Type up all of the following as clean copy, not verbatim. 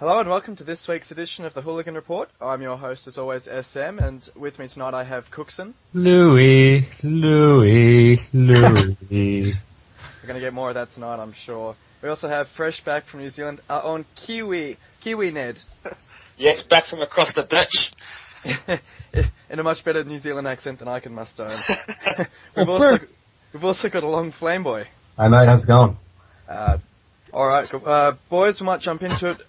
Hello and welcome to this week's edition of the Hooligan Report. I'm your host as always, SM, and with me tonight I have Cooksen. Louis. We're going to get more of that tonight, I'm sure. We also have fresh back from New Zealand, our own Kiwi Ned. Yes, back from across the ditch. In a much better New Zealand accent than I can muster. We've also got a long Flameboy. Hey mate, how's it going? Alright, boys, we might jump into it.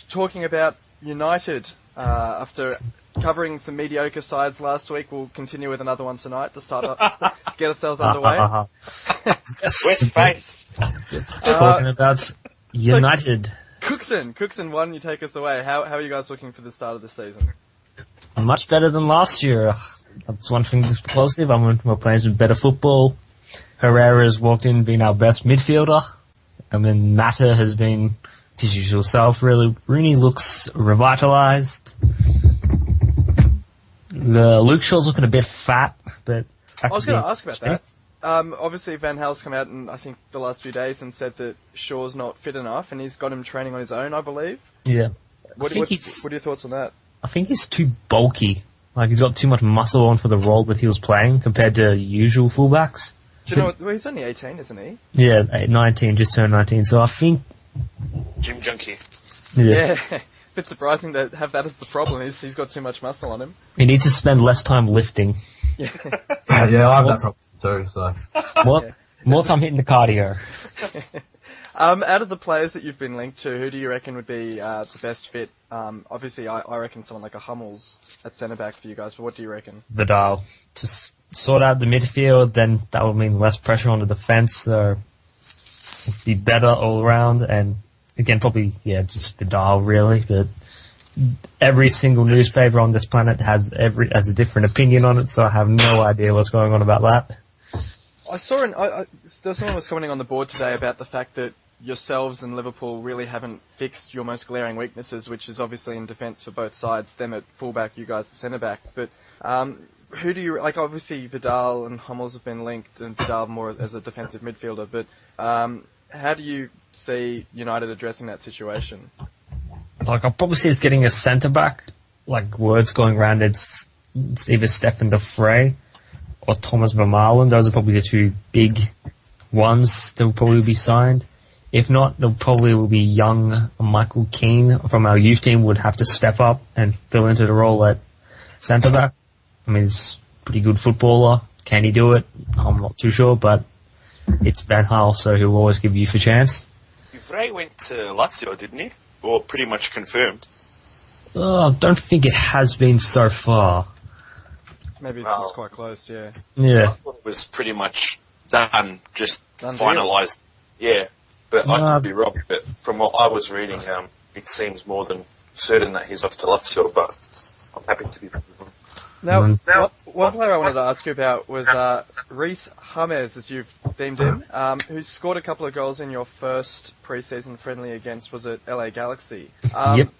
Talking about United, after covering some mediocre sides last week, we'll continue with another one tonight to to get ourselves underway. Where's Faith? Talking about United. Cooksen, why don't you take us away? How are you guys looking for the start of the season? Much better than last year. That's one thing that's positive. We're playing some better football. Herrera's walked in being our best midfielder. And then Mata has been his usual self, really. Rooney looks revitalised. Luke Shaw's looking a bit fat, but... I was going to ask about that. Obviously Van Hal's come out in, I think, the last few days and said that Shaw's not fit enough, and he's got him training on his own, I believe. Yeah. What are your thoughts on that? I think he's too bulky. Like, he's got too much muscle on for the role that he was playing compared to usual fullbacks. Do you know what? Well, he's only 18, isn't he? Yeah, 19, just turned 19, so I think... Gym junkie. Yeah. Bit surprising to have that as the problem, is he's got too much muscle on him. He needs to spend less time lifting. Yeah. Yeah, I have that problem too, so... More time hitting the cardio. Out of the players that you've been linked to, who do you reckon would be the best fit? Obviously, I reckon someone like a Hummels at centre-back for you guys, but what do you reckon? Vidal. To sort out the midfield, then that would mean less pressure on the defence, so be better all around, and again, probably, just Vidal, really, but every single newspaper on this planet has a different opinion on it, so I have no idea what's going on about that. I saw someone was commenting on the board today about the fact that yourselves and Liverpool really haven't fixed your most glaring weaknesses, which is obviously in defence for both sides, them at fullback, you guys at centre-back, but who do you, like, obviously Vidal and Hummels have been linked, and Vidal more as a defensive midfielder, but how do you see United addressing that situation? Like, I'll probably see us getting a centre-back, like, words going around, it's either Stefan de Vrij or Thomas Vermaelen. Those are probably the two big ones that will probably be signed. If not, there probably will be young Michael Keane from our youth team would have to step up and fill into the role at centre-back. I mean, he's a pretty good footballer. Can he do it? I'm not too sure, but it's Van Gaal, so he'll always give you a chance. Vrij went to Lazio, didn't he? Or pretty much confirmed? I don't think it has been so far. Maybe it's just quite close, yeah. Yeah. I thought it was pretty much done, just done finalised. Yeah, but I could be wrong. But from what I was reading, it seems more than certain that he's off to Lazio, but I'm happy to be wrong. Now, one player I wanted to ask you about was Reece James, as you've deemed him, who scored a couple of goals in your first pre-season friendly against, was it LA Galaxy? Yep.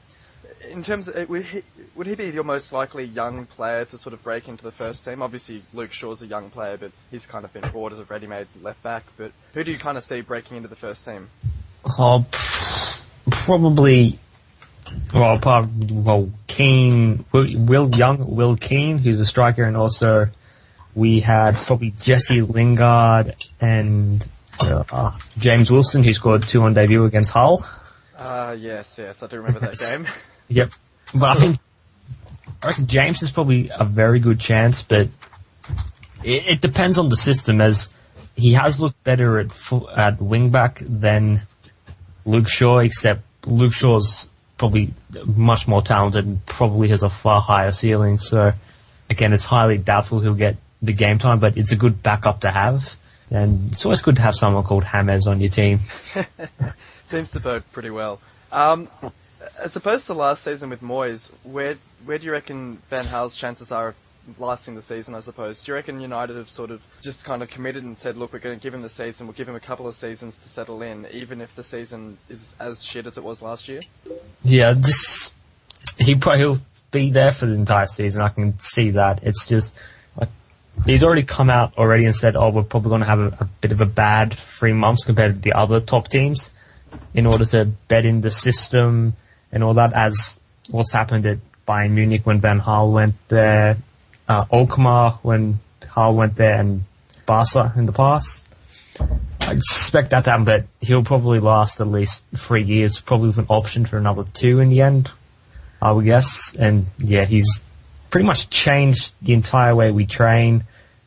In terms of, would he be your most likely young player to sort of break into the first team? Obviously, Luke Shaw's a young player, but he's kind of been bought as a ready-made left back. But who do you kind of see breaking into the first team? Probably. Keane, Will Keane, who's a striker, and also we had probably Jesse Lingard and James Wilson, who scored 2 on debut against Hull. Yes, I do remember that game. Yep, but I reckon James is probably a very good chance, but it depends on the system, as he has looked better at wing back than Luke Shaw, except Luke Shaw's probably much more talented and probably has a far higher ceiling. So, again, it's highly doubtful he'll get the game time, but it's a good backup to have. And it's always good to have someone called James on your team. Seems to bode pretty well. As opposed to last season with Moyes, where do you reckon Van Gaal's chances are of lasting the season, I suppose? Do you reckon United have sort of just kind of committed and said, look, we're going to give him the season, we'll give him a couple of seasons to settle in, even if the season is as shit as it was last year? Yeah, he'll be there for the entire season, I can see that. It's just, like, he's already come out already and said, we're probably going to have a bit of a bad 3 months compared to the other top teams in order to bed in the system and all that, as what's happened at Bayern Munich when Van Gaal went there, Alkmaar when Gaal went there, and Barca in the past. I expect that to happen, but he'll probably last at least 3 years, probably with an option for another 2 in the end, I would guess. And yeah, he's pretty much changed the entire way we train,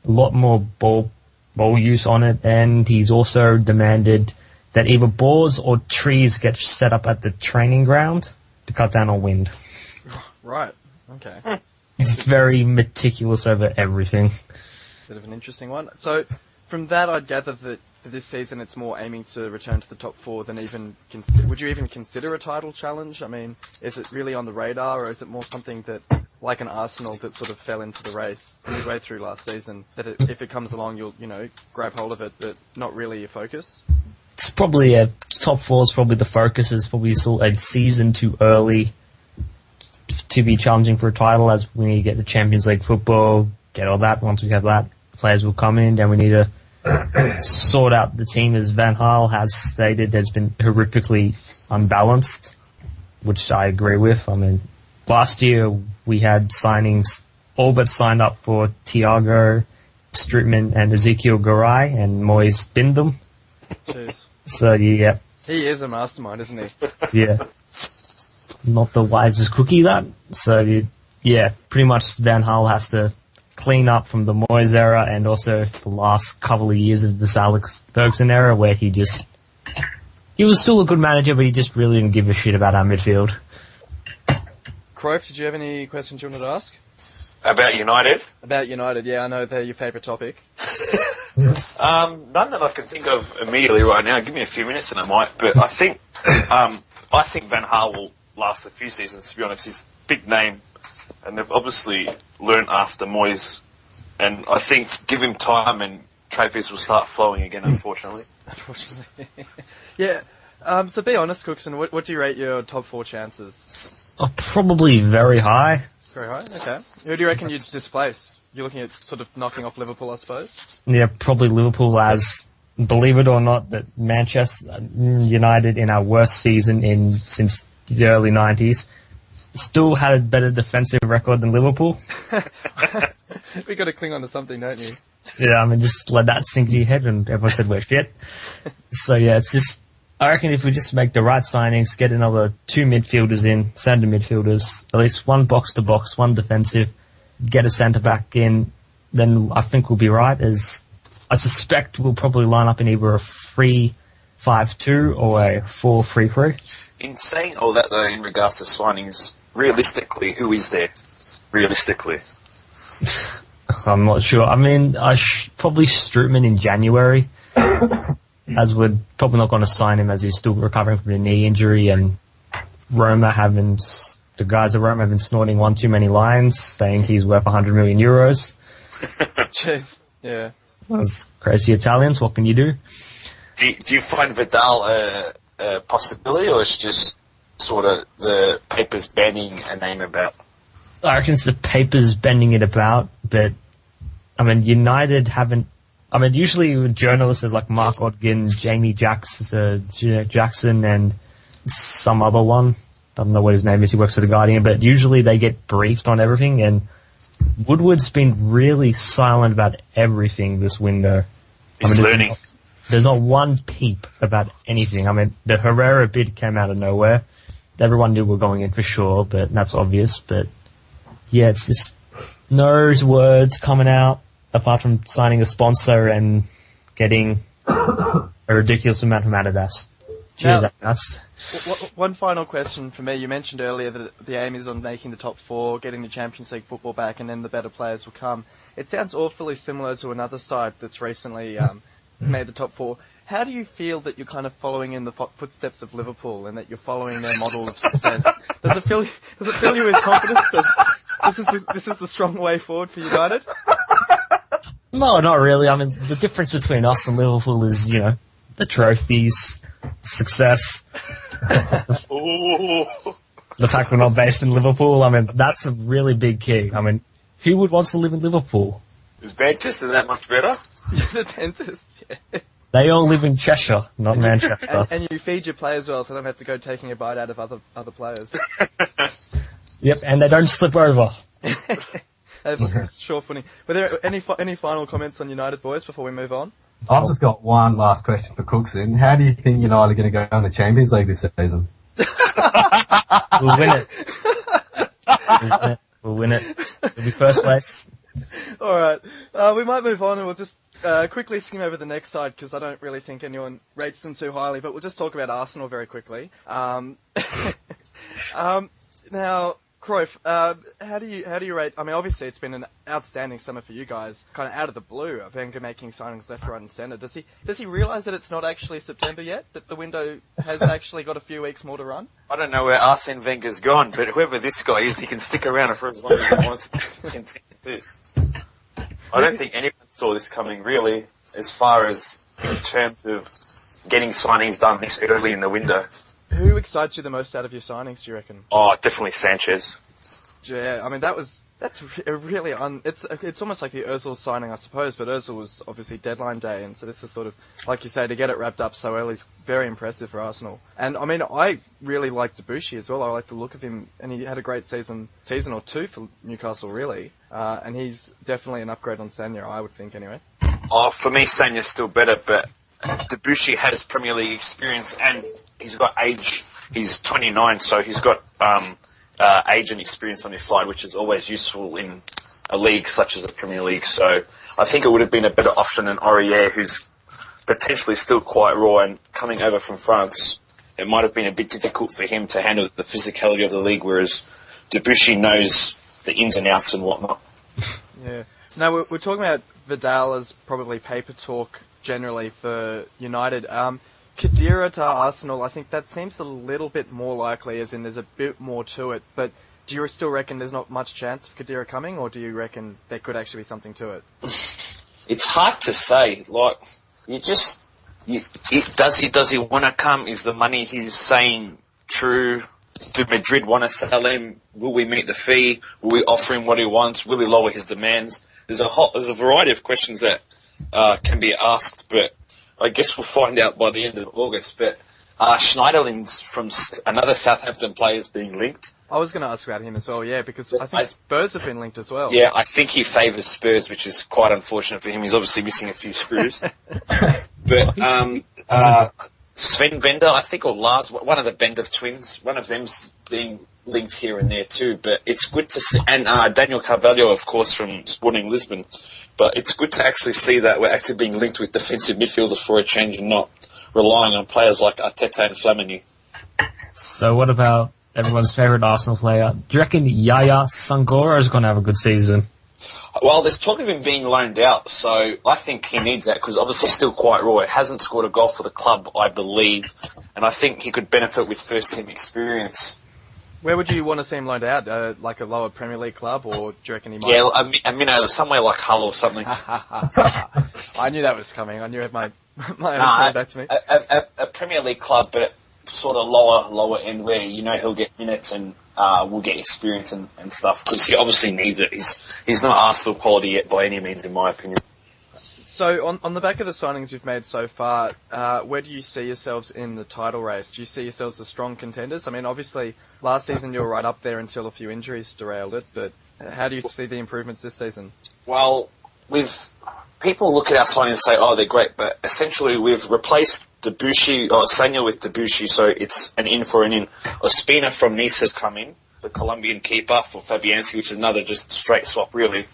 a lot more ball use on it, and he's also demanded that either boards or trees get set up at the training ground to cut down on wind. Right, okay. He's very meticulous over everything. Bit of an interesting one. So, from that, I'd gather that for this season it's more aiming to return to the top 4 than even... would you even consider a title challenge? I mean, is it really on the radar, or is it more something that, like an Arsenal that sort of fell into the race midway through last season, that if it comes along you'll, grab hold of it, but not really your focus? It's probably top 4 is probably the focus. It's probably still a season too early to be challenging for a title, as we need to get the Champions League football, get all that. Once we have that, players will come in, then we need to sort out the team, as Van Gaal has stated, has been horrifically unbalanced, which I agree with. I mean, last year we had signings all but signed up for Thiago, Strootman and Ezekiel Garay, and Moyes binned them. Jeez. So yeah. He is a mastermind, isn't he? Yeah. Not the wisest cookie, that. So yeah, pretty much Van Gaal has to clean up from the Moyes era and also the last couple of years of this Alex Ferguson era, where he was still a good manager, but he just really didn't give a shit about our midfield. Crope, did you have any questions you wanted to ask? About United? About United, yeah, I know they're your favourite topic. None that I can think of immediately right now. Give me a few minutes and I might, but I think Van Gaal will last a few seasons, to be honest. He's a big name, and they've obviously learnt after Moyes, and I think give him time and trophies will start flowing again, unfortunately. Yeah. So be honest, Cooksen, what do you rate your top 4 chances? Oh, probably very high. Very high? Okay. Who do you reckon you'd displace? You're looking at sort of knocking off Liverpool, I suppose? Yeah, probably Liverpool, as, believe it or not, that Manchester United in our worst season since the early 90s still had a better defensive record than Liverpool. We got to cling on to something, don't you? Yeah, I mean, just let that sink to your head, and everyone said we're shit. So yeah, it's just, I reckon if we just make the right signings, get another 2 midfielders in, centre midfielders, at least 1 box-to-box, 1 defensive, get a centre-back in, then I think we'll be right, as I suspect we'll probably line up in either a 3-5-2 or a 4-3-3. In saying all that, though, in regards to signings, realistically, who is there? Realistically. I'm not sure. I mean, probably Strootman in January, as we're probably not going to sign him as he's still recovering from a knee injury, and the guys at Roma have been snorting one too many lines, saying he's worth 100 million euros. Jeez, yeah. That's crazy Italians, what can you do? Do you find Vidal a possibility, or it's just sort of the papers bending a name about? I reckon it's the papers bending it about, but, I mean, United haven't, I mean, usually journalists like Mark Odgin, Jamie Jackson, and some other one, I don't know what his name is, he works for The Guardian, but usually they get briefed on everything, and Woodward's been really silent about everything this window. He's learning. There's not one peep about anything. I mean, the Herrera bid came out of nowhere. Everyone knew we were going in for sure, but that's obvious. But yeah, it's just no words coming out apart from signing a sponsor and getting a ridiculous amount from Adidas. Cheers, Adidas. One final question for me. You mentioned earlier that the aim is on making the top 4, getting the Champions League football back, and then the better players will come. It sounds awfully similar to another side that's recently made the top 4. How do you feel that you're kind of following in the footsteps of Liverpool, and that you're following their model of success? Does it fill you with confidence that this is the strong way forward for United? No, not really. I mean, the difference between us and Liverpool is, the trophies, success. The fact we're not based in Liverpool, I mean, that's a really big key. I mean, who would want to live in Liverpool? Is Manchester that much better? The dentist, yeah. They all live in Cheshire, not Manchester. And you feed your players well, so they don't have to go taking a bite out of other players. Yep, and they don't slip over. Short footing. Were there any final comments on United, boys, before we move on? I've just got one last question for Cooksen. How do you think United are going to go in the Champions League this season? We'll win it. We'll win it. It'll be first place. Alright, we might move on and we'll just quickly skim over the next side because I don't really think anyone rates them too highly, but we'll just talk about Arsenal very quickly. Now, Cruyff, how do you rate? I mean, obviously it's been an outstanding summer for you guys, kind of out of the blue. Wenger making signings left, right, and centre. Does he realise that it's not actually September yet? That the window has actually got a few weeks more to run? I don't know where Arsene Wenger's gone, but whoever this guy is, he can stick around for as long as he wants to continue this. I don't think anyone saw this coming, really, as far as in terms of getting signings done this early in the window. Who excites you the most out of your signings, do you reckon? Oh, definitely Sanchez. Yeah, I mean, that's a really it's almost like the Ozil signing, I suppose, but Ozil was obviously deadline day, and so this is sort of, like you say, to get it wrapped up so early is very impressive for Arsenal. And I mean, I really like Debuchy as well. I like the look of him, and he had a great season or two for Newcastle, really. And he's definitely an upgrade on Sanya, I would think, anyway. Oh, for me, Sanya's still better, but Debuchy has Premier League experience and he's got age. He's 29, so he's got age and experience on his side, which is always useful in a league such as the Premier League. So I think it would have been a better option than Aurier, who's potentially still quite raw, and coming over from France, it might have been a bit difficult for him to handle the physicality of the league, whereas Debuchy knows the ins and outs and whatnot. Yeah. Now, we're talking about Vidal as probably paper talk generally for United. Khedira to Arsenal, I think that seems a little bit more likely, as in there's a bit more to it, but do you still reckon there's not much chance of Khedira coming, or do you reckon there could actually be something to it? It's hard to say. Like, does he want to come? Is the money he's saying true? Do Madrid want to sell him? Will we meet the fee? Will we offer him what he wants? Will he lower his demands? There's a variety of questions that can be asked, but I guess we'll find out by the end of August. But Schneiderlin's from another Southampton player is being linked. I was going to ask about him as well, yeah, because I think Spurs have been linked as well. Yeah, I think he favours Spurs, which is quite unfortunate for him. He's obviously missing a few screws. But Sven Bender, I think, or Lars, one of the Bender twins, one of them's being linked here and there too. But it's good to see, and Daniel Carvalho, of course, from Sporting Lisbon. But it's good to actually see that we're actually being linked with defensive midfielders for a change and not relying on players like Arteta and Flamini. So what about everyone's favourite Arsenal player? Do you reckon Yaya Sangora is going to have a good season? Well, there's talk of him being loaned out, so I think he needs that because obviously he's still quite raw. He hasn't scored a goal for the club, I believe, and I think he could benefit with first-team experience. Where would you want to see him loaned out? Like a lower Premier League club, or do you reckon he might? Yeah, I mean, somewhere like Hull or something. I knew that was coming. I knew it my own back to me. A Premier League club, but sort of lower end where he'll get minutes and will get experience and stuff because he obviously needs it. He's not Arsenal quality yet by any means, in my opinion. So on the back of the signings you've made so far, where do you see yourselves in the title race? Do you see yourselves as strong contenders? I mean, obviously, last season you were right up there until a few injuries derailed it, but how do you see the improvements this season? Well, people look at our signings and say, oh, they're great, but essentially we've replaced Sanya with Debuchy, so it's an in for an in. Ospina from Nice has come in, the Colombian keeper, for Fabianski, which is another just straight swap, really.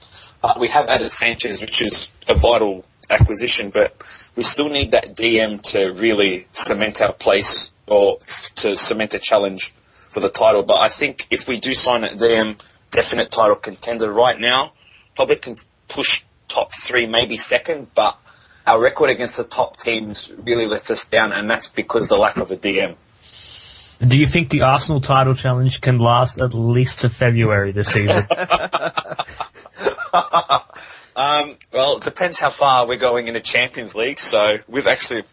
We have added Sanchez, which is a vital acquisition, but we still need that DM to really cement our place or to cement a challenge for the title. But I think if we do sign a DM, definite title contender right now, probably can push top 3, maybe second, but our record against the top teams really lets us down, and that's because of the lack of a DM. Do you think the Arsenal title challenge can last at least to February this season? Well, it depends how far we're going in the Champions League. So we're actually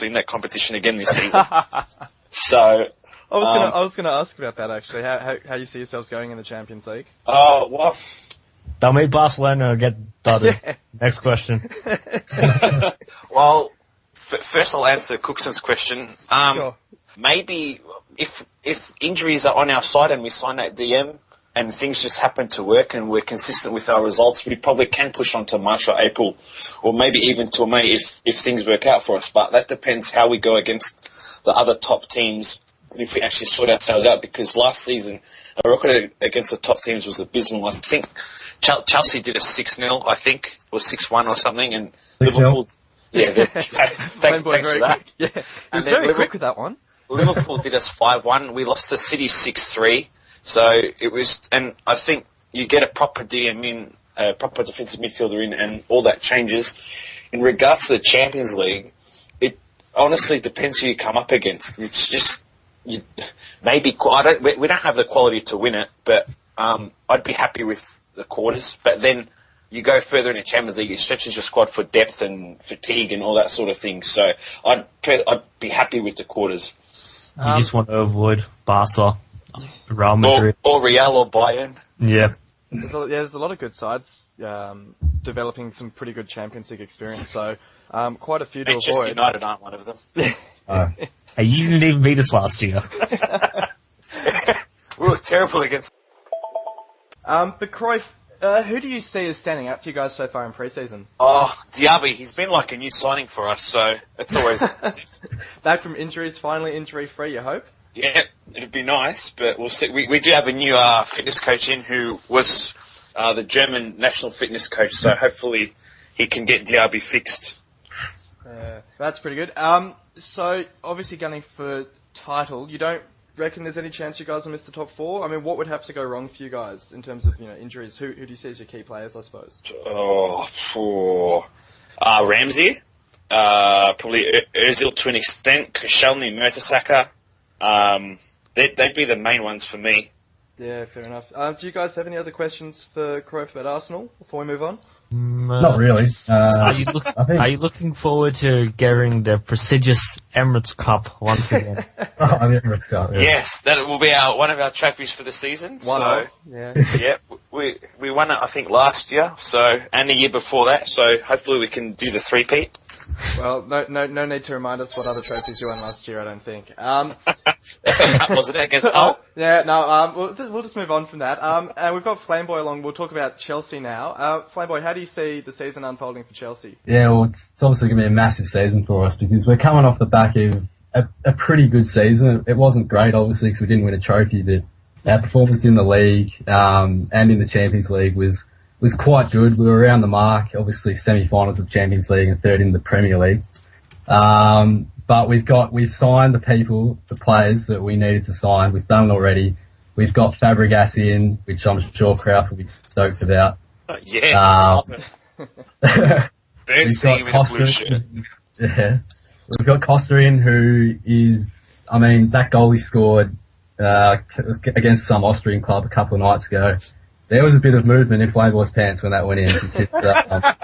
in that competition again this season. So I was gonna ask about that actually. How you see yourselves going in the Champions League? Oh well, they'll meet Barcelona or get dudded. Yeah. Next question. Well, first I'll answer Cooksen's question. Sure. Maybe if injuries are on our side and we sign that DM and things just happen to work and we're consistent with our results, we probably can push on to March or April, or maybe even till May if things work out for us. But that depends how we go against the other top teams, if we actually sort ourselves out, because last season our record against the top teams was abysmal. I think Chelsea did a 6-0, I think, or 6-1 or something, and 6-0. Liverpool... Yeah, thanks for that. Quick. Yeah, he was very quick with that one. Liverpool did us 5-1. We lost to City 6-3. So it was, and I think you get a proper DM in, a proper defensive midfielder in, and all that changes. In regards to the Champions League, it honestly depends who you come up against. It's just, we don't have the quality to win it, but I'd be happy with the quarters. But then you go further in the Champions League, it stretches your squad for depth and fatigue and all that sort of thing. So I'd be happy with the quarters. You just want to avoid Barca, Real Madrid. Or Real or Bayern. Yeah. There's a lot of good sides developing some pretty good Champions League experience, so quite a few to Manchester avoid. United aren't one of them. Hey, you didn't even beat us last year. We were terrible against... But Cruyff, who do you see as standing out for you guys so far in pre-season? Oh, Diaby, he's been like a new signing for us, so it's always... Back from injuries, finally injury-free, you hope? Yeah, it'd be nice, but we'll see. We do have a new fitness coach in who was the German national fitness coach, so hopefully he can get Diaby fixed. That's pretty good. So, obviously gunning for title, you don't reckon there's any chance you guys will miss the top 4? I mean, what would have to go wrong for you guys in terms of, injuries? Who do you see as your key players, I suppose? Ramsey, probably Ozil to an extent, Koscielny, Mertesacker. They'd be the main ones for me. Yeah, fair enough. Do you guys have any other questions for Cruyff about Arsenal before we move on? Not really. Are you looking forward to getting the prestigious Emirates Cup once again? The Emirates Cup, yeah. Yes, that will be one of our trophies for the season. Yeah, we won it I think last year, and the year before that. So hopefully we can do the three-peat. Well, no need to remind us what other trophies you won last year, I don't think. Was it against Hull? Yeah, no, we'll just move on from that. And we've got Flameboy along. We'll talk about Chelsea now. Flameboy, how do you see the season unfolding for Chelsea? Yeah, well, it's obviously going to be a massive season for us because we're coming off the back of a pretty good season. It wasn't great, obviously, because we didn't win a trophy, but our performance in the league and in the Champions League was quite good. We were around the mark, obviously semi-finals of Champions League and third in the Premier League. But we've signed the players that we needed to sign. We've done it already. We've got Fabregas in, which I'm sure Kraft will be stoked about. Yes. We've got Costa. Yeah. We've got Costa in, who is, that goal he scored, against some Austrian club a couple of nights ago. There was a bit of movement in Flameboy's pants when that went in. Because,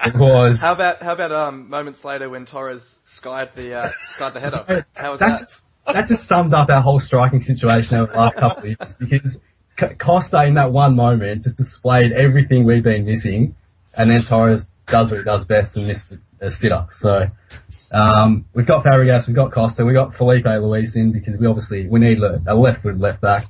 it was. How about moments later when Torres skied the header? How was that? That just summed up our whole striking situation over the last couple of years, because Costa in that one moment just displayed everything we've been missing, and then Torres does what he does best and missed a sitter. So we've got Fabregas, we've got Costa, we've got Felipe Luis in because we need a left-footed left back.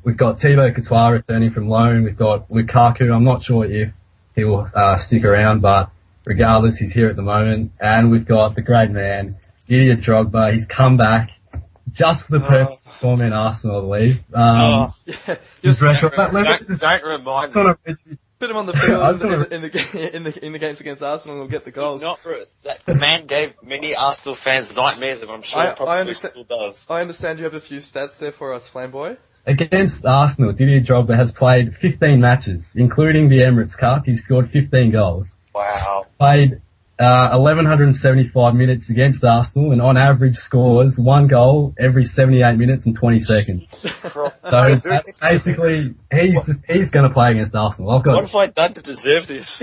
We've got Thibaut Courtois returning from loan. We've got Lukaku. I'm not sure if he will stick around, but regardless, he's here at the moment. And we've got the great man, Didier Drogba. He's come back just for the purpose of forming Arsenal, I believe. Don't remind me. Put him on the field in the games against Arsenal and we'll get the goals. That man gave many Arsenal fans nightmares, and I'm sure probably still does. I understand you have a few stats there for us, Flameboy. Against Arsenal, Didier Drogba has played 15 matches, including the Emirates Cup. He's scored 15 goals. Wow. Played 1,175 minutes against Arsenal, and on average scores 1 goal every 78 minutes and 20 seconds. So basically, he's going to play against Arsenal. What have I done to deserve this?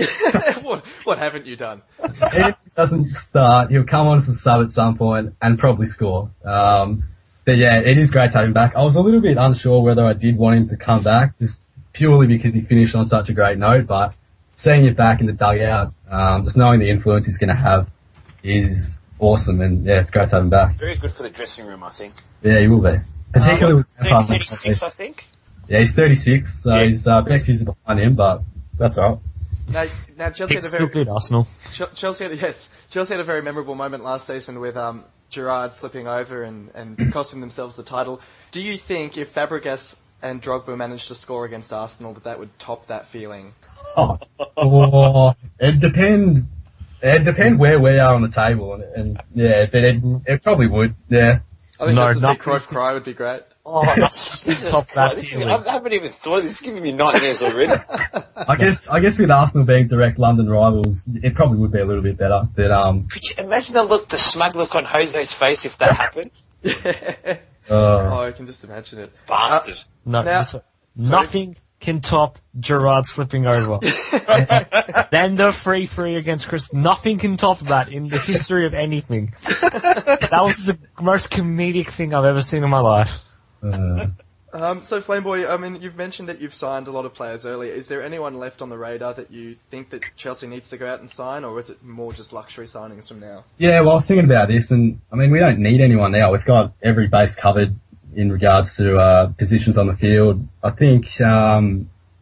What haven't you done? If he doesn't start, he'll come on as a sub at some point and probably score. But yeah, it is great to have him back. I was a little bit unsure whether I did want him to come back, just purely because he finished on such a great note, but seeing it back in the dugout, just knowing the influence he's going to have, is awesome, and yeah, it's great to have him back. Very good for the dressing room, I think. Yeah, he will be. Particularly with 36, I think. Yeah, he's 36, so his best years are behind him, but that's alright. Now Chelsea had a Still beat Arsenal. Chelsea had a very memorable moment last season with Gerrard slipping over and costing themselves the title. Do you think if Fabregas and Drogba managed to score against Arsenal that would top that feeling? It'd depend where we are on the table, and yeah, but it probably would, yeah. I think just to see Cruyff cry would be great. Oh, top that feeling. I haven't even thought of this. It's giving me nightmares already. I guess with Arsenal being direct London rivals, it probably would be a little bit better. But Could you imagine the smug look on Jose's face if that happened? I can just imagine it. Bastard. Nothing can top Gerrard slipping over. Then the 3-3 against Chris. Nothing can top that in the history of anything. That was the most comedic thing I've ever seen in my life. So Flameboy, I mean, you've mentioned that you've signed a lot of players earlier. Is there anyone left on the radar that you think that Chelsea needs to go out and sign, or is it more just luxury signings from now? yeah, well, I was thinking about this, and I mean, we don't need anyone now. We've got every base covered in regards to positions on the field. I think I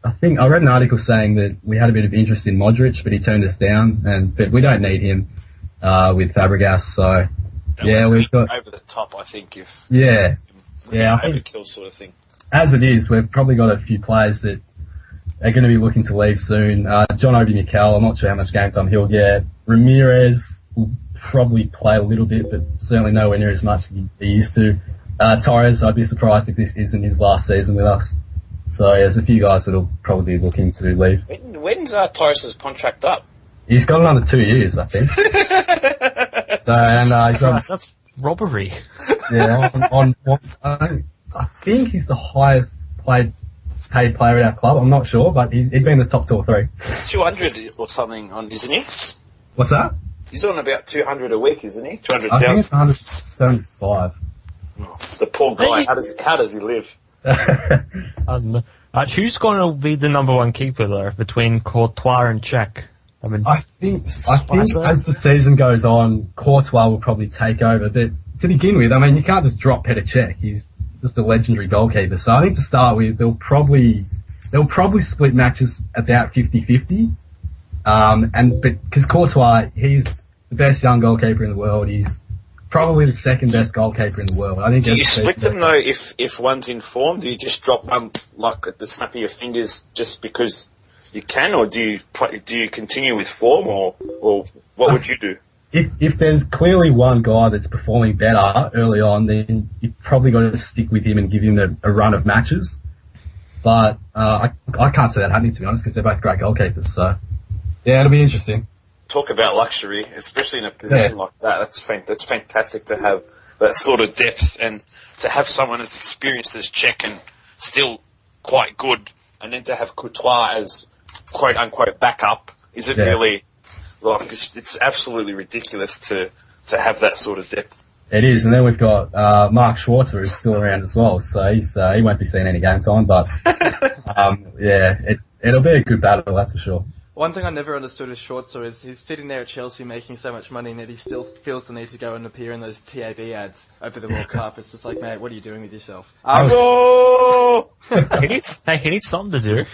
read an article saying that we had a bit of interest in Modric, but he turned us down, but we don't need him with Fabregas. So we've got over the top. I think if I think overkill sort of thing. As it is, we've probably got a few players that are going to be looking to leave soon. John Obi Mikel, I'm not sure how much game time he'll get. Ramirez will probably play a little bit, but certainly nowhere near as much as he used to. Torres, I'd be surprised if this isn't his last season with us. So there's a few guys that'll probably be looking to leave. When's Torres' contract up? He's got another 2 years, I think. That's robbery. Yeah, I think he's the highest paid player at our club. I'm not sure, but he'd be in the top 2 or 3. 200 or something on, isn't he? What's that? He's on about 200 a week, isn't he? 200,000. I think it's 175. The poor guy. How does he live? Who's going to be the number one keeper though between Courtois and Cech? I think as the season goes on, Courtois will probably take over. But to begin with, I mean, you can't just drop Petr Cech. He's just a legendary goalkeeper. So I think to start with, they'll probably split matches about 50-50. Because Courtois, he's the best young goalkeeper in the world. He's probably the second best goalkeeper in the world. I think. Do you split them though if one's in form? Do you just drop one like at the snap of your fingers just because you can, or do you continue with form, or what would you do? If there's clearly one guy that's performing better early on, then you've probably got to stick with him and give him a run of matches. But I can't see that happening, to be honest, because they're both great goalkeepers. So yeah, it'll be interesting. Talk about luxury, especially in a position like that. That's fantastic to have that sort of depth, and to have someone as experienced as Cech and still quite good, and then to have Courtois as quote unquote backup. Is it really like it's absolutely ridiculous to have that sort of depth? It is, and then we've got Mark Schwarzer who's still around as well, so he won't be seeing any game time, but it'll be a good battle, that's for sure. One thing I never understood with Schwarzer is he's sitting there at Chelsea making so much money, and yet he still feels the need to go and appear in those TAB ads over the World Cup. It's just like, mate, what are you doing with yourself? He needs something to do.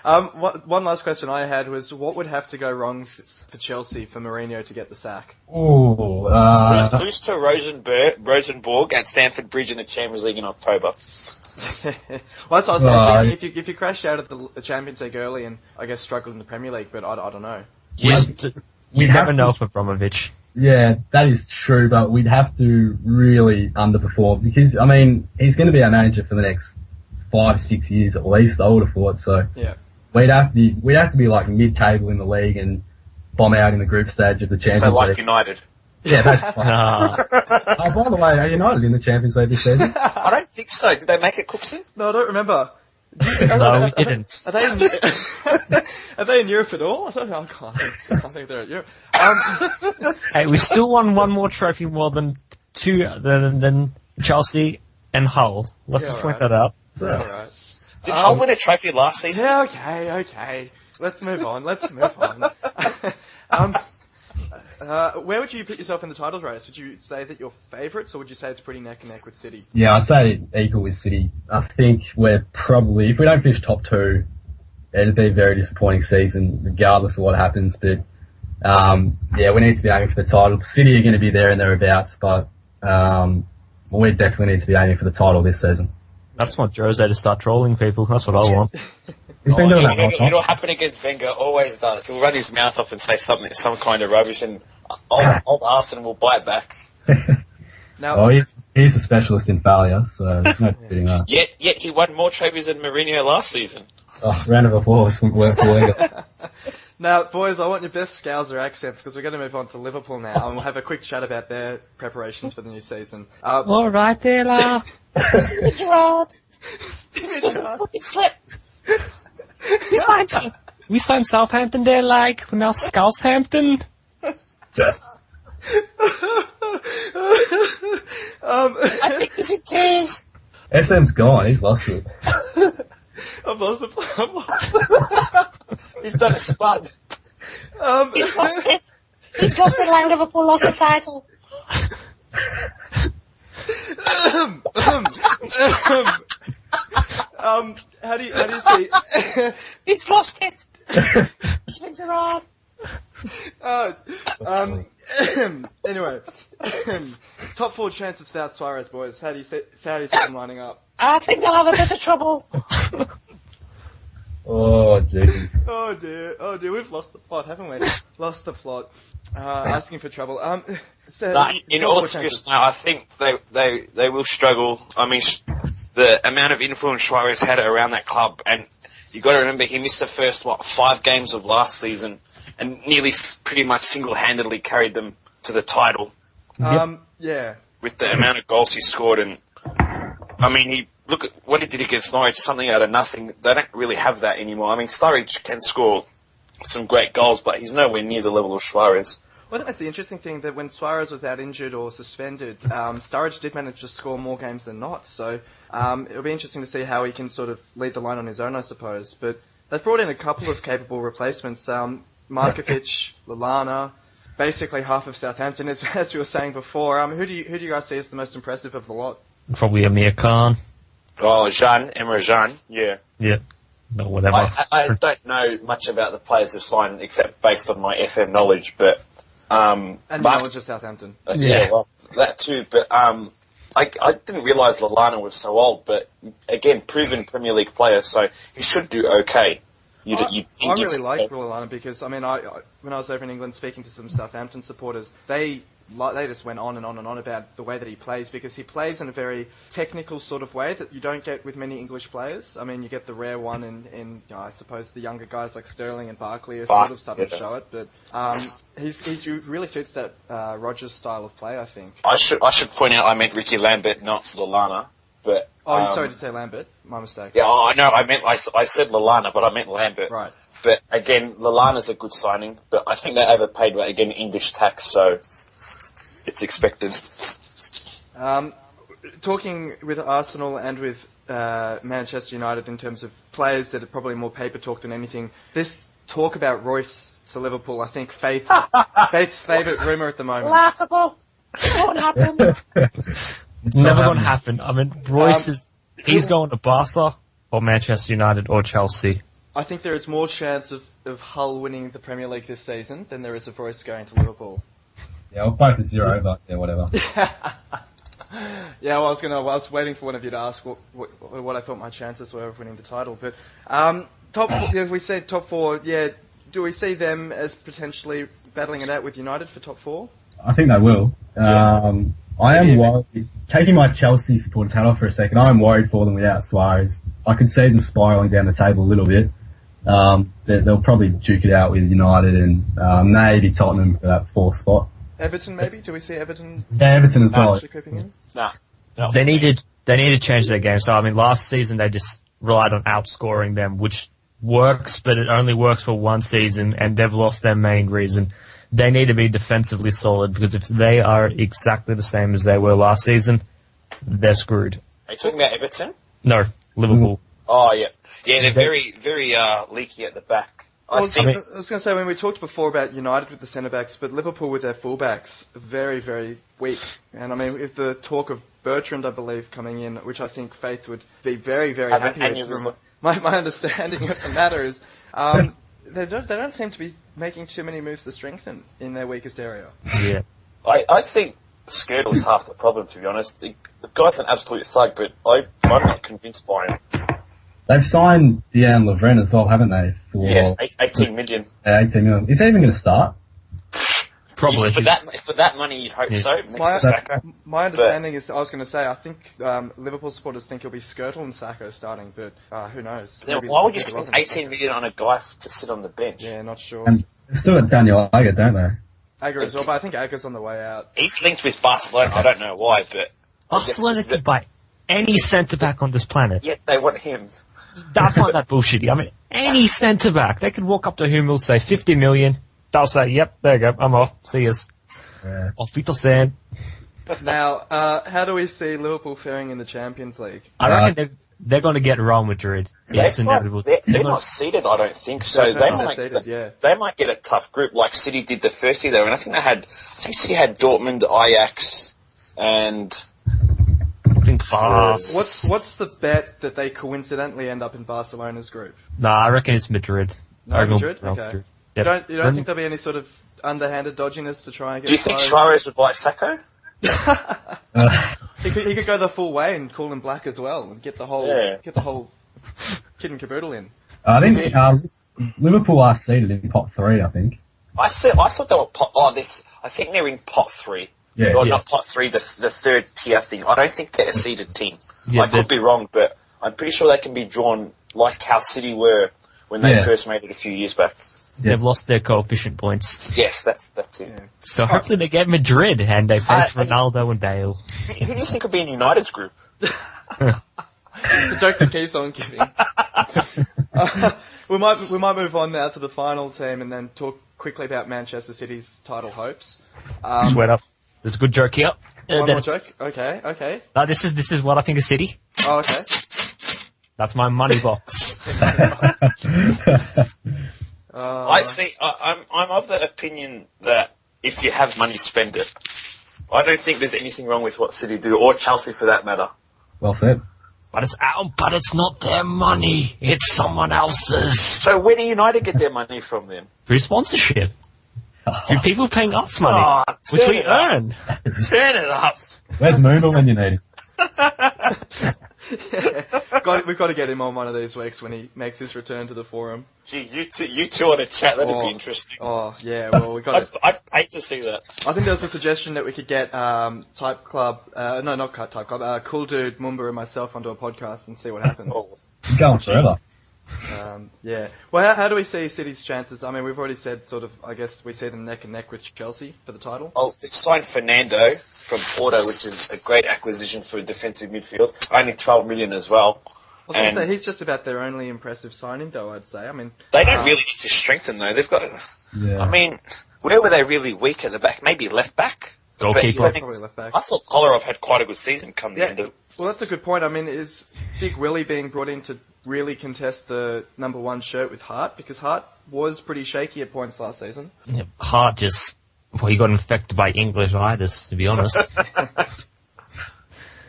One last question I had was, what would have to go wrong for Chelsea for Mourinho to get the sack? Lose to Rosenborg at Stamford Bridge in the Champions League in October. Well, that's what I was thinking. If you crash out of the Champions League early and I guess struggle in the Premier League, but I don't know. We never know for Abramovich. Yeah, that is true, but we'd have to really underperform because, I mean, he's going to be our manager for the next 5-6 years at least, I would have thought. So yeah, we'd have to be like mid-table in the league and bomb out in the group stage of the Champions League. So like United. Yeah, that's fine. By the way, are United in the Champions League this season? I don't think so. Did they make it, Cooksen? No, I don't remember. No, we didn't. Are they in Europe at all? I can't think they're at Europe. Hey, we still won one more trophy more than Chelsea and Hull. Let's just point that out. Yeah, alright. Did Hull win a trophy last season? Yeah, okay. Let's move on. Where would you put yourself in the title race? Would you say that you're favourites, or would you say it's pretty neck and neck with City? Yeah, I'd say equal with City. I think we're probably, if we don't finish top 2, it'd be a very disappointing season, regardless of what happens. But yeah, we need to be aiming for the title. City are going to be there and thereabouts, but we definitely need to be aiming for the title this season. That's what Jose to start trolling people. That's what I want. He's been doing that all the time. It'll happen against Wenger. Always does. He'll run his mouth off and say some kind of rubbish, and old Arsenal will bite back. Now, he's a specialist in failure, so there's no fitting that. Yet he won more trophies than Mourinho last season. Oh, round of applause for Wenger. Now, boys, I want your best Scouser accents, because we're going to move on to Liverpool now, and we'll have a quick chat about their preparations for the new season. All right, there, la. Gerard. It's just a fucking slip. We signed Southampton there, like, we're now Scoushampton. I think this is tears. SM's gone, he's lost it. I've lost the plot. He's done a spud. He's lost it. He's lost it like Liverpool lost the title. How do you see? He's lost it. Even Gerard. Anyway, top 4 chances without Suarez, boys. How do you see them lining up? I think they'll have a bit of trouble. Oh, jeez. Oh dear, we've lost the plot, haven't we? Lost the plot. Asking for trouble. In all seriousness, I think they will struggle. I mean, the amount of influence Suarez had around that club, and you got to remember he missed the first 5 games of last season, and nearly pretty much single-handedly carried them to the title. Yeah. With the amount of goals he scored, and I mean, look at what he did against Norwich, something out of nothing. They don't really have that anymore. I mean, Sturridge can score some great goals, but he's nowhere near the level of Suarez. Well, I think that's the interesting thing, that when Suarez was out injured or suspended, Sturridge did manage to score more games than not. So it'll be interesting to see how he can sort of lead the line on his own, I suppose. But they've brought in a couple of capable replacements. Markovic, Lallana, basically half of Southampton, as we were saying before. Who do you guys see as the most impressive of the lot? Probably Amir Khan. Oh, Emre Can, yeah. Yeah. No, whatever. I don't know much about the players they've signed, except based on my FM knowledge, but... and knowledge of Southampton. Yeah, well, that too, but I didn't realise Lallana was so old, but again, proven Premier League player, so he should do okay. I really like Lallana because, I mean, when I was over in England speaking to some Southampton supporters, they just went on and on and on about the way that he plays, because he plays in a very technical sort of way that you don't get with many English players. I mean, you get the rare one in I suppose the younger guys like Sterling and Barkley are sort of starting to show it, but he really suits that Rodgers style of play, I think. I should point out I meant Ricky Lambert, not Lallana, but... Oh, sorry to say Lambert. My mistake. Yeah, I know. I said Lallana, but I meant Lambert. Right. But again, Lallana's a good signing, but I think they overpaid, again, English tax, so it's expected. Talking with Arsenal and with Manchester United in terms of players that are probably more paper talk than anything, this talk about Royce to Liverpool, I think Faith's favourite rumour at the moment. Laughable. It won't happen. Never gonna happen. I mean, Royce he's going to Barca or Manchester United or Chelsea. I think there is more chance of Hull winning the Premier League this season than there is of Royce going to Liverpool. Yeah, we'll both at 0, but yeah, whatever. Yeah, well, I was waiting for one of you to ask what I thought my chances were of winning the title. But if we said top 4, yeah, do we see them as potentially battling it out with United for top 4? I think they will. I am worried. Taking my Chelsea supporters hat off for a second, I am worried for them without Suarez. I could see them spiralling down the table a little bit. They'll probably duke it out with United and maybe Tottenham for that 4th spot. Everton, maybe? Do we see Everton? Yeah, Everton as well. Creeping in? No. They need to change their game. So I mean, last season they just relied on outscoring them, which works, but it only works for one season, and they've lost their main reason. They need to be defensively solid, because if they are exactly the same as they were last season, they're screwed. Are you talking about Everton? No, Liverpool. Oh, yeah. Yeah, they're very, very leaky at the back. I was going to say, when we talked before about United with the centre-backs, but Liverpool with their full-backs, very, very weak. And I mean, with the talk of Bertrand, I believe, coming in, which I think Faith would be very, very happy with. My understanding of the matter is, they don't seem to be making too many moves to strengthen in their weakest area. Yeah. I think Skirtle's half the problem, to be honest. The guy's an absolute thug, but I'm not convinced by him. They've signed Dejan Lovren as well, haven't they? Yes, 18 million. 18 million. Is he even going to start? Probably. For that money, you'd hope so. My understanding is, I was going to say, I think Liverpool supporters think it'll be Skirtle and Sacco starting, but who knows? Why would you spend 18 million on a guy to sit on the bench? Yeah, not sure. And they've still got Daniel Agger, don't they? Agger as well, but I think Agger's on the way out. He's linked with Barcelona. I don't know why, but Barcelona could buy any centre-back on this planet. Yet they want him. I find that bullshitty. I mean, any centre-back. They could walk up to Hummel, say 50 million. They'll say, yep, there you go, I'm off. See yous. Yeah. Off Wiedersehen. Now, how do we see Liverpool faring in the Champions League? I reckon they're going to get Real Madrid. Yeah, it's inevitable. They're not seeded, I don't think. So they might get a tough group like City did the first year there. And I think City had Dortmund, Ajax, and I think what's the bet that they coincidentally end up in Barcelona's group? Nah, I reckon it's Madrid. No, Madrid? Okay. Madrid. Yep. You don't think there'll be any sort of underhanded dodginess to try and get... Do you think Suarez would buy Sacco? He could go the full way and call him black as well and get the whole kid and caboodle in. I think Liverpool are seeded in pot 3, I think. I thought they were I think they're in pot 3. Yeah. Not pot 3, the third tier thing. I don't think they're a seeded team. Yeah, I could be wrong, but I'm pretty sure they can be drawn like how City were when they first made it a few years back. They've lost their coefficient points. Yes, that's it. Yeah. So hopefully they get Madrid and they face Ronaldo and Bale. Who do you think will be in United's group? The joke that keeps on giving. We might move on now to the final team and then talk quickly about Manchester City's title hopes. Sweat up. There's a good joke here. One more joke? Okay. No, this is what I think of City. Oh, okay. That's my money box. I'm of the opinion that if you have money, spend it. I don't think there's anything wrong with what City do, or Chelsea for that matter. Well said. But it's not their money. It's someone else's. So where do United get their money from then? Through sponsorship. Through people paying us money, which we earn. Turn it up. Where's Moonal when you need him? We've got to get him on one of these weeks when he makes his return to the forum. Gee, you two on a chat, that'd be interesting. Oh, yeah, well, we got to... I'd hate to see that. I think there was a suggestion that we could get Cool Dude, Mumba and myself onto a podcast and see what happens. He's going forever. Yeah. Well, how do we see City's chances? I mean, we've already said I guess we see them neck and neck with Chelsea for the title. Oh, they signed Fernando from Porto, which is a great acquisition for a defensive midfield. Only 12 million as well. I was going to say, he's just about their only impressive signing, though, I'd say. I mean... They don't really need to strengthen, though. They've got... Yeah. I mean, where were they really weak at the back? Maybe left back? Goalkeeper. Probably left back. I thought Kolarov had quite a good season come the end of... Well, that's a good point. I mean, is Big Willie being brought in to really contest the number 1 shirt with Hart? Because Hart was pretty shaky at points last season. Yeah, Hart he got infected by English-itis, to be honest.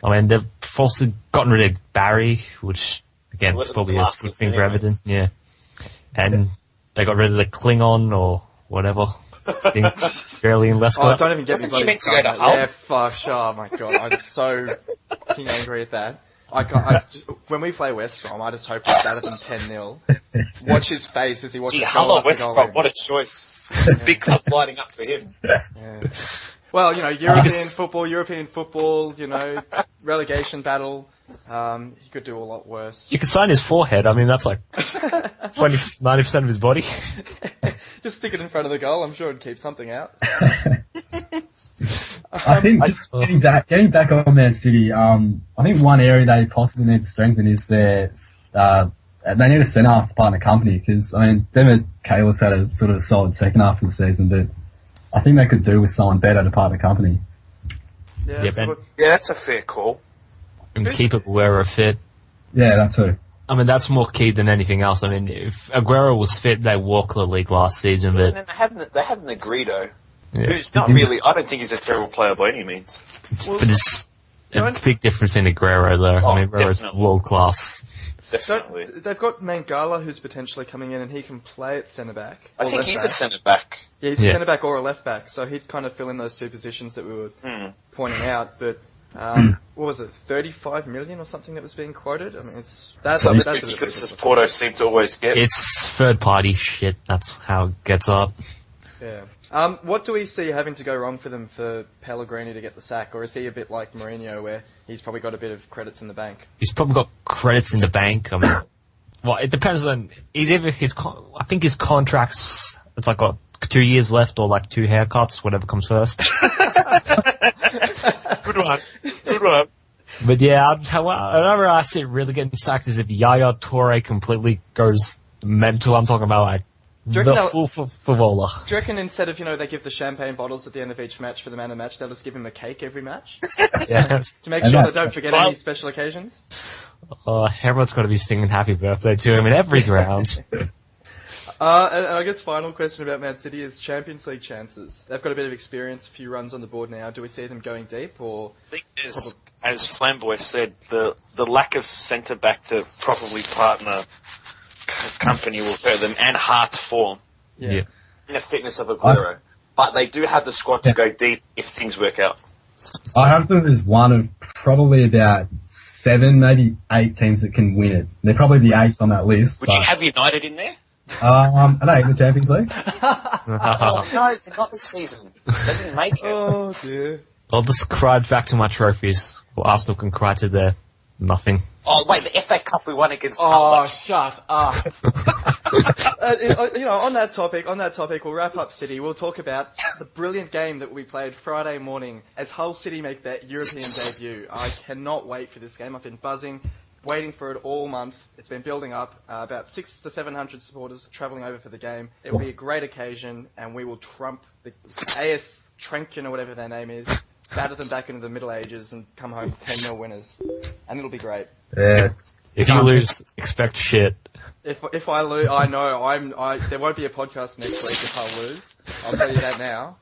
I mean, they've also gotten rid of Barry, which, again, is probably a good thing for Everton. Yeah. And they got rid of the Klingon or whatever. Barely in Leicester. Oh, don't even get me Wasn't he meant to go to Hull? Yeah, fuck, oh my god, I'm so fucking angry at that. When we play West Brom, I just hope it's better than 10-0. Watch his face as he watches Hull West Brom, what a choice. Big club lighting up for him. Yeah. Well, European football, relegation battle. He could do a lot worse. You could sign his forehead. I mean, that's like 90% of his body. Just stick it in front of the goal. I'm sure it'd keep something out. I think getting back on Man City, I think one area they possibly need to strengthen is they need a centre-half to partner company, because, I mean, them and Kalis had a sort of solid second half of the season, but I think they could do with someone better to partner company. Yeah, that's a fair call. And keep it where we're fit. Yeah, that too. I mean, that's more key than anything else. I mean, if Aguero was fit, they walked the league last season, but... And then they have Negredo, Yeah. who's not really... I don't think he's a terrible player by any means. Well, But it's a big difference in Aguero, though. Oh, I mean, Aguero's definitely. world class. Definitely. they've got Mangala, who's potentially coming in, and he can play at centre-back. I or think he's a left-back. centre-back. Yeah, he's a centre-back or a left-back, so he'd kind of fill in those two positions that we were pointing out, but... what was it, 35 million or something that was being quoted? I mean, that's Ridiculous as Porto seem to always get. It's third-party shit. That's how it gets up. Yeah. What do we see having to go wrong for them for Pellegrini to get the sack, or is he a bit like Mourinho, where he's probably got a bit of credits in the bank? He's probably got credits in the bank. I mean, well, it depends on either I think his contract's it's like got 2 years left or like 2 haircuts, whatever comes first. Good one. Good one. But yeah, whenever I see it really getting sacked is if Yaya Toure completely goes mental. I'm talking about like Do you reckon the full footballer. Do you reckon instead of, they give the champagne bottles at the end of each match for the man of the match, they'll just give him a cake every match? Yeah. To make sure they don't forget any special occasions? Everyone's got to be singing happy birthday to him in every ground. And I guess final question about Man City is Champions League chances. They've got a bit of experience, a few runs on the board now. Do we see them going deep, or? I think as Flameboy said, the lack of centre-back to properly partner company will hurt them, and Hart's form. Yeah. And the fitness of Aguero. But they do have the squad to go deep if things work out. I have them as one of probably about 7, maybe 8 teams that can win it. They're probably the 8th on that list. Would you have United in there? Are they in the Champions League? Oh, no, not this season. They didn't make it. Oh dear. I'll just cry back to my trophies. Well, Arsenal can cry to their nothing. Oh, wait, the FA Cup we won against Oh, Hull. shut up. On that topic, we'll wrap up City. We'll talk about the brilliant game that we played Friday morning as Hull City make their European debut. I cannot wait for this game. I've been buzzing, waiting for it all month. It's been building up. About 600 to 700 supporters travelling over for the game. It will be a great occasion, and we will trump the AS Trenken or whatever their name is, batter them back into the Middle Ages, and come home 10-0 winners. And it'll be great. Yeah. If you lose, expect shit. If I lose, I know there won't be a podcast next week if I lose. I'll tell you that now.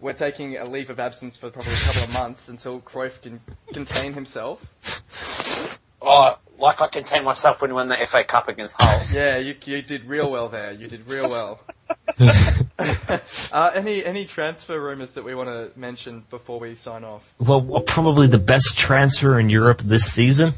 We're taking a leave of absence for probably a couple of months until Cruyff can contain himself. Oh, like I contained myself when we won the FA Cup against Hull. Yeah, you did real well there. You did real well. Any transfer rumours that we want to mention before we sign off? Well, probably the best transfer in Europe this season,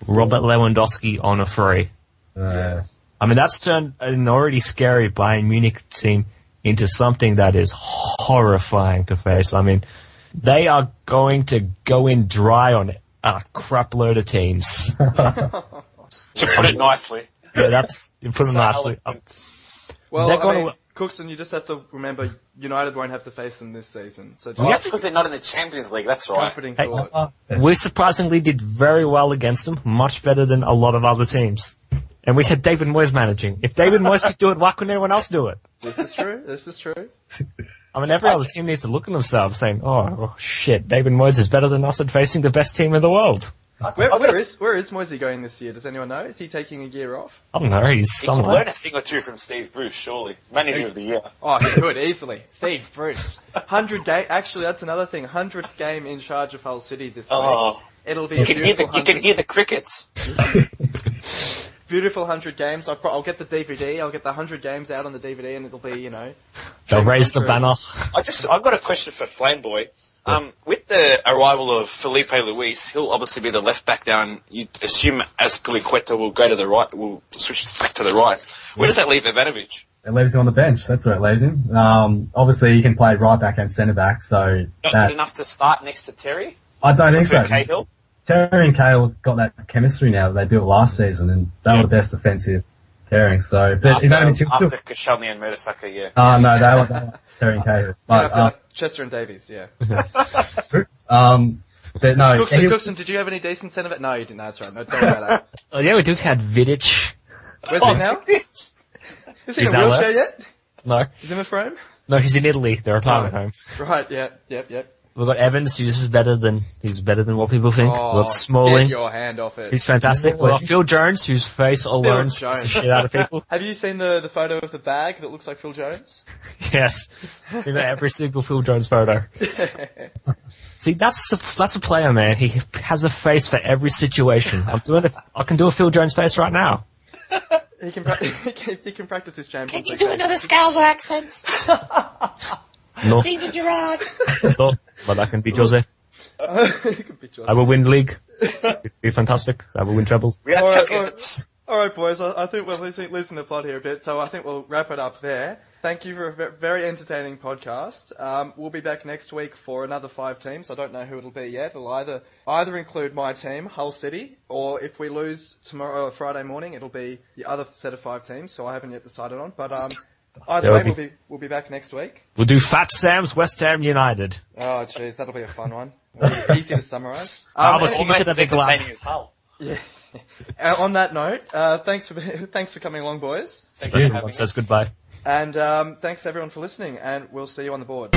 Robert Lewandowski on a free. I mean, that's turned an already scary Bayern Munich team into something that is horrifying to face. I mean, they are going to go in dry on a crap load of teams. To put it nicely. Yeah, you put it nicely. Well, Cooksen, you just have to remember United won't have to face them this season. So just That's because they're not in the Champions League, that's right. comforting thought. We surprisingly did very well against them, much better than a lot of other teams. And we had David Moyes managing. If David Moyes could do it, why couldn't anyone else do it? This is true. I mean, every other team needs to look at themselves saying, oh shit, David Moyes is better than us at facing the best team in the world. Where is Moisey going this year? Does anyone know? Is he taking a year off? I don't know, he's He can somewhere. learn a thing or two from Steve Bruce, surely. Manager of the year. Oh, he could, easily. Steve Bruce. 100 game, actually that's another thing, 100th game in charge of Hull City this week. Oh. It'll be You can hear the crickets. Beautiful 100 games. I'll get the DVD, I'll get the 100 games out on the DVD and it'll be, They'll raise the banner. I've got a question for Flameboy. With the arrival of Felipe Luis, he'll obviously be the left back down. You assume Azpilicueta will go to the right, will switch back to the right. Where does that leave Ivanovic? It leaves him on the bench. That's where it leaves him. Obviously he can play right back and centre back, so Not good enough to start next to Terry? I don't think so. Cahill? Terry and Cahill got that chemistry now that they built last season, and they were the best defensive pairing. So, but After Koscielny and Mertesacker, yeah. No, they were Terry and Cahill. But, Chester and Davies, yeah. but no. Cooksen, did you have any decent centre back? No, you didn't. No, that's right. No, don't worry about that. Oh yeah, we do have Vidic. Where's he now? Is he in a now wheelchair left? yet? No. He's in a frame? No, he's in Italy, the retirement home. Right, yep. We've got Evans, who's better than what people think. We've got Smalling. Get your hand off it. He's fantastic. We've got Phil Jones, whose face alone scares the shit out of people. Have you seen the photo of the bag that looks like Phil Jones? Yes. You know, every single Phil Jones photo. See, that's a player, man. He has a face for every situation. I can do a Phil Jones face right now. He can practice his Champions Can you League do face. another Scouser accent? No. Steven Gerrard. No, but I can beat Jose. You can beat Jose. I will win league. It'd be fantastic. I will win treble. We have All right, boys. I think we're losing the plot here a bit, so I think we'll wrap it up there. Thank you for a very entertaining podcast. We'll be back next week for another 5 teams. I don't know who it'll be yet. It'll either include my team, Hull City, or if we lose tomorrow, Friday morning, it'll be the other set of 5 teams. So I haven't yet decided on. But either way, we'll be back next week. We'll do Fat Sam's West Ham United. Oh, jeez, that'll be a fun one. Easy to summarise. But almost as entertaining as Hull. Yeah. On that note, thanks for coming along, boys. Thank you for having Everyone us. says goodbye. And thanks everyone for listening, and we'll see you on the board.